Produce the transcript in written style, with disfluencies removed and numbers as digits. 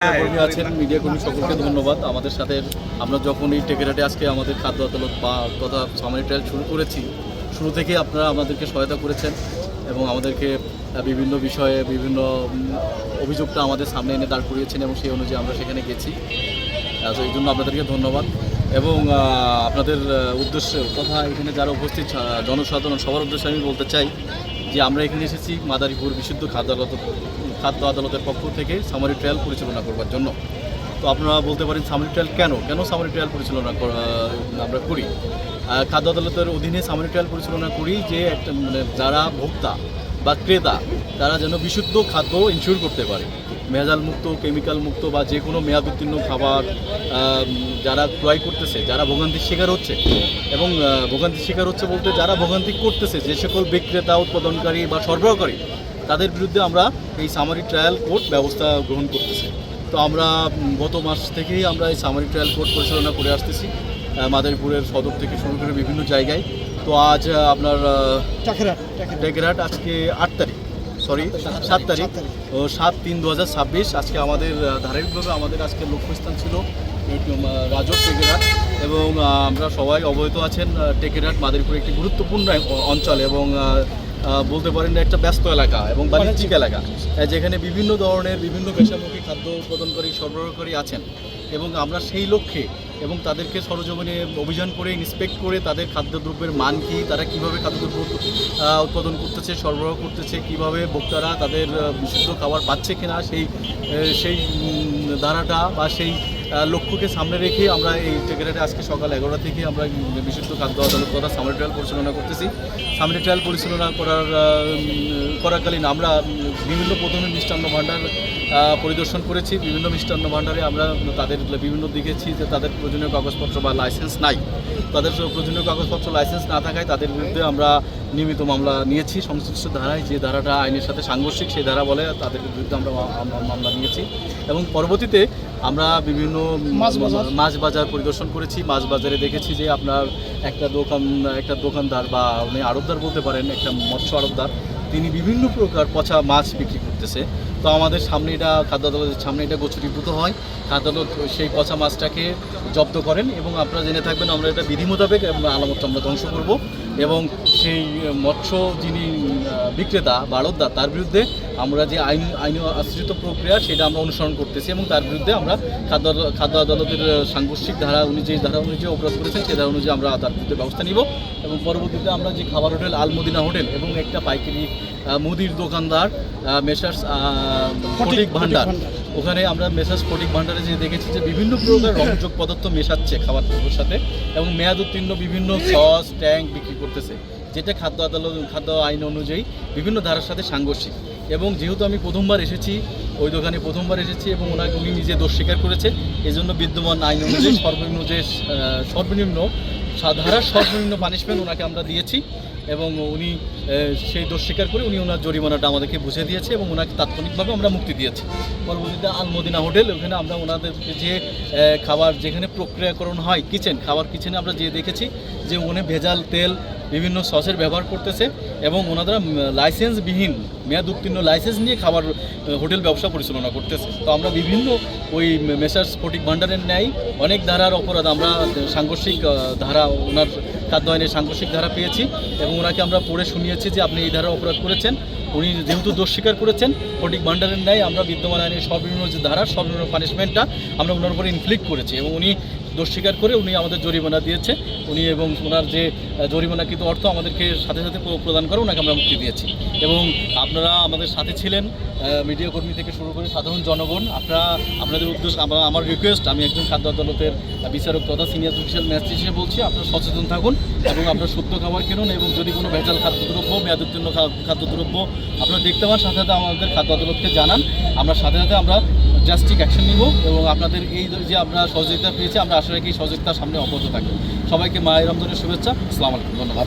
কর্মী আছেন, মিডিয়া কর্মী সকলকে ধন্যবাদ। আমাদের সাথে আমরা যখন এই টেকেরাটে আজকে আমাদের খাদ্য আদালত বা তথা সামারি ট্রায়াল শুরু করেছি, শুরু থেকেই আপনারা আমাদেরকে সহায়তা করেছেন এবং আমাদেরকে বিভিন্ন বিষয়ে বিভিন্ন অভিযোগটা আমাদের সামনে এনে দাঁড় করিয়েছেন এবং সেই অনুযায়ী আমরা সেখানে গেছি। তো এই জন্য আপনাদেরকে ধন্যবাদ এবং আপনাদের উদ্দেশ্যে তথা এখানে যারা উপস্থিত জনসাধারণ সবার উদ্দেশ্যে আমি বলতে চাই যে আমরা এখানে এসেছি মাদারীপুর বিশুদ্ধ খাদ্য আদালতের পক্ষ থেকে সামারি ট্রায়াল পরিচালনা করবার জন্য। তো আপনারা বলতে পারেন সামারি ট্রায়াল কেন সামারি ট্রায়াল পরিচালনা আমরা করি? খাদ্য আদালতের অধীনে সামারি ট্রায়াল পরিচালনা করি যে একটা যারা ভোক্তা বা ক্রেতা তারা যেন বিশুদ্ধ খাদ্য ইনশিওর করতে পারে, ভেজাল মুক্ত, কেমিক্যাল মুক্ত বা যে কোনো মেয়াদ উত্তীর্ণ খাবার যারা ক্রয় করতেছে, যারা ভোগান্তির শিকার হচ্ছে এবং ভোগান্তির শিকার হচ্ছে বলতে যারা ভোগান্তি করতেছে যে সকল বিক্রেতা, উৎপাদনকারী বা সরবরাহকারী, তাদের বিরুদ্ধে আমরা এই সামারি ট্রায়াল কোর্ট ব্যবস্থা গ্রহণ করতেছি। তো আমরা গত মাস থেকেই আমরা এই সামারি ট্রায়াল কোর্ট পরিচালনা করে আসতেছি মাদারীপুরের সদর থেকে শুরু করে বিভিন্ন জায়গায়। তো আজ আপনার টেকেরহাট আজকে 7 তারিখ 7/3/2026 আজকে আমাদের ধারাবাহিকভাবে আমাদের আজকে লক্ষ্যস্থান ছিল রাজক টেকেরহাট এবং আমরা সবাই অবহিত আছেন টেকেরহাট মাদারীপুর একটি গুরুত্বপূর্ণ অঞ্চল এবং বলতে পারেন একটা ব্যস্ত এলাকা এবং বাণিজ্যিক এলাকা, যেখানে বিভিন্ন ধরনের বিভিন্ন পেশামুখী খাদ্য উৎপাদনকারী সরবরাহকারী আছেন এবং আমরা সেই লক্ষ্যে এবং তাদেরকে সরজমিনে অভিযান করে ইন্সপেক্ট করে তাদের খাদ্যদ্রব্যের মান কী, তারা কীভাবে খাদ্যদ্রব্য উৎপাদন করতেছে, সরবরাহ করতেছে, কীভাবে ভোক্তারা তাদের বিশুদ্ধ খাবার পাচ্ছে কিনা সেই ধারাটা বা সেই লক্ষ্যকে সামনে রেখে আমরা এই টেকেরহাটে আজকে সকাল 11টা থেকে আমরা বিশুদ্ধ খাদ্য আদালত তথা সামারি ট্রায়াল পরিচালনা করতেছি। সামারি ট্রায়াল পরিচালনা করাকালীন আমরা প্রথমে মিষ্টান্ন ভাণ্ডার পরিদর্শন করেছি। বিভিন্ন মিষ্টান্ন ভাণ্ডারে আমরা তাদের বিভিন্ন দেখেছি যে তাদের প্রয়োজনীয় কাগজপত্র বা লাইসেন্স নাই। তাদের প্রয়োজনীয় কাগজপত্র লাইসেন্স না থাকায় তাদের বিরুদ্ধে আমরা নিয়মিত মামলা নিয়েছি। সংশ্লিষ্ট ধারায় যে ধারাটা আইনের সাথে সাংঘর্ষিক সেই ধারা বলে তাদের বিরুদ্ধে আমরা মামলা নিয়েছি এবং পরবর্তীতে আমরা বিভিন্ন মাছ বাজার পরিদর্শন করেছি। মাছ বাজারে দেখেছি যে আপনার একটা দোকানদার বা উনি আড়তদার বলতে পারেন, একটা মৎস্য আড়তদার, তিনি বিভিন্ন প্রকার পচা মাছ বিক্রি করতেছে। তো আমাদের সামনে এটা খাদ্য আদালতের সামনে এটা গোচরীভূত হয়। খাদ্য আদালত সেই পচা মাছটাকে জব্দ করেন এবং আপনারা জেনে থাকবেন আমরা এটা বিধি মোতাবেক আলামতটা আমরা ধ্বংস করব এবং সেই মৎস্য যিনি বিক্রেতা বা আড়তদার তার বিরুদ্ধে আমরা যে আইন আশ্রিত প্রক্রিয়া সেটা আমরা অনুসরণ করতেছি এবং তার বিরুদ্ধে আমরা খাদ্য আদালতের সাংঘর্ষিক ধারা যে ধারা অনুযায়ী অপরাধ করেছেন সেই ধারা অনুযায়ী আমরা তার বিরুদ্ধে ব্যবস্থা নিব এবং পরবর্তীতে আমরা যে খাবার হোটেল আলমদিনা হোটেল এবং একটা পাইকারি মুদির দোকানদার মেসার্স ফটিক ভান্ডার, ওখানে আমরা মেসার্স ফটিক ভান্ডারে যে দেখেছি যে বিভিন্ন প্রকার রংযোগ পদার্থ মেশাচ্ছে খাবারের সাথে এবং মেয়াদ উত্তীর্ণ বিভিন্ন সস ট্যাঙ্ক বিক্রি করতেছে, যেটা খাদ্য আইন অনুযায়ী বিভিন্ন ধারার সাথে সাংঘর্ষিক। এবং যেহেতু আমি প্রথমবার এসেছি ওই দোকানে এবং উনি নিজে দোষ স্বীকার করেছে, এই জন্য বিদ্যমান আইন অনুযায়ী সর্বনিম্ন পানিশমেন্ট ওনাকে আমরা দিয়েছি এবং উনি সেই দোষ স্বীকার করে ওনার জরিমানাটা আমাদেরকে বুঝে দিয়েছে এবং ওনাকে তাৎক্ষণিকভাবে আমরা মুক্তি দিয়েছি। পরবর্তীতে আলমদিনা হোটেল, ওখানে আমরা ওনাদেরকে যে খাবার যেখানে প্রক্রিয়াকরণ হয় খাবার কিচেনে আমরা যে দেখেছি যে উনি ভেজাল তেল বিভিন্ন সসের ব্যবহার করতেছে এবং ওনারা লাইসেন্সবিহীন মেয়াদ উত্তীর্ণ লাইসেন্স নিয়ে খাবার হোটেল ব্যবসা পরিচালনা করতেছে। তো আমরা বিভিন্ন ওই মেসার্স ফটিক ভান্ডারের ন্যায় অনেক ধারার অপরাধ আমরা সাংঘর্ষিক ধারা ওনার খাদ্য আইনের সাংঘর্ষিক ধারা পেয়েছি এবং ওনাকে আমরা পড়ে শুনিয়েছি যে আপনি এই ধারা অপরাধ করেছেন। উনি যেহেতু দোষ স্বীকার করেছেন ফটিক ভান্ডারের ন্যায় আমরা বিদ্যমান আইনের সর্বনিম্ন যে ধারা সর্বনিম্ন পানিশমেন্টটা আমরা ওনার উপরে ইনফ্লিক্ট করেছি এবং উনি দোষ স্বীকার করে উনি আমাদের জরিমানা দিয়েছে এবং ওনার যে জরিমানাকৃত অর্থ আমাদেরকে সাথে সাথে প্রদান করে ওনাকে আমরা মুক্তি দিয়েছি এবং আপনারা আমাদের সাথে ছিলেন, মিডিয়া কর্মী থেকে শুরু করে সাধারণ জনগণ। আপনাদের উদ্দেশ্য আমার রিকোয়েস্ট, আমি একজন খাদ্য আদালতের বিচারক তথা সিনিয়র জুডিশিয়াল ম্যাজিস্ট্রেট হিসেবে বলছি, আপনারা সচেতন থাকুন এবং আপনারা শুদ্ধ খাবার কিনুন এবং যদি কোনো ভেজাল খাদ্যদ্রব্য মেয়াদ উত্তীর্ণ খাদ্যদ্রব্য আপনারা দেখতে পান সাথে সাথে আমাদের খাদ্য আদালতকে জানান, আমরা সাথে সাথে আমরা জাস্টিক অ্যাকশন নিব এবং আপনাদের এই যে আমরা সহযোগিতা পেয়েছি আমরা আশা রাখি এই সহযোগিতার সামনে অব্যাহত থাকবে। সবাইকে মাহে রমজানের শুভেচ্ছা। আসসালামু আলাইকুম। ধন্যবাদ।